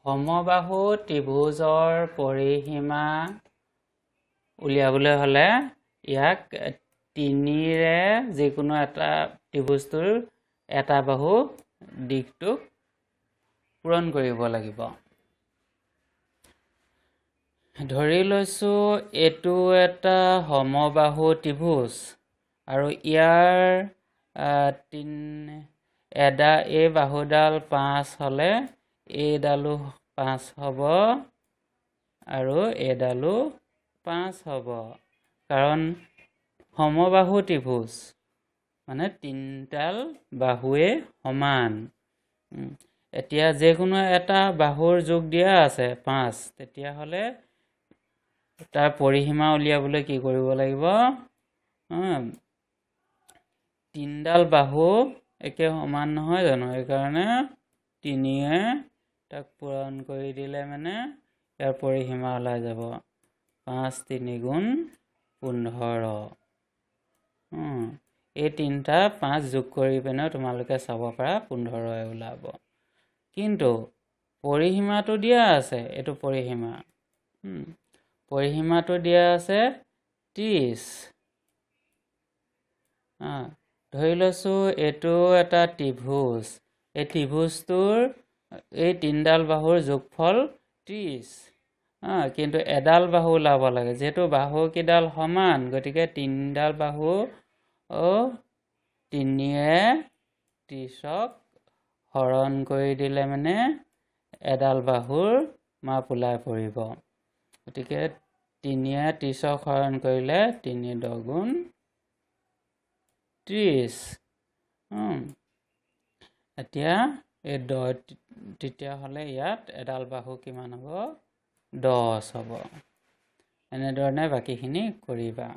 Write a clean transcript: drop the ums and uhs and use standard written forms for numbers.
সমবাহু ত্ৰিভুজৰ পৰিসীমা উলিয়াবলৈ হ'লে ইয়াক 3ৰে যিকোনো এটা ত্ৰিভুজটোৰ এটা বাহু দিশটোক পূৰণ কৰিব লাগিব। ধৰি লৈছো এইটো এটা সমবাহু ত্ৰিভুজ আৰু ইয়াৰ এই বাহুডাল 5 হ'লে এইডালো 5 হ'ব আৰু এইডালো 5 হ'ব, কাৰণ সমবাহু ত্ৰিভুজ মানে তিনডাল বাহুৱে সমান। এতিয়া যিকোনো এটা বাহুৰ যোগ দিয়া আছে 5, তেতিয়াহ'লে তাৰ পৰিসীমা উলিয়াবলৈ কি কৰিব লাগিব? তিনডাল বাহু একে সমান নহয় জানো, সেইকাৰণে 3য়ে তাক পূৰণ কৰি দিলে মানে ইয়াৰ পৰিসীমা ওলাই যাব 5 3 গুণ 15। এই তিনটা 5 যোগ কৰি পিনে তোমালোকে চাব পাৰা 15 ওলাব। কিন্তু পৰিসীমাটো দিয়া আছে, এইটো পৰিসীমাটো দিয়া আছে 30। ধৰি লৈছো এইটো এটা ত্ৰিভুজ, এই ত্ৰিভুজটোৰ এই তিনডাল বাহুৰ যোগফল 30। কিন্তু এডাল বাহু ওলাব লাগে, যিহেতু বাহু কেইডাল সমান, গতিকে তিনডাল বাহু 3য়ে 30ক হৰণ কৰি দিলে মানে এডাল বাহুৰ মাপ ওলাই পৰিব। গতিকে 3য়ে 30ক হৰণ কৰিলে 3 10 গুণ 30। এতিয়া এই 10, তেতিয়াহ'লে ইয়াত এডাল বাহু কিমান হ'ব? 10 হ'ব। এনেধৰণে বাকীখিনি কৰিবা।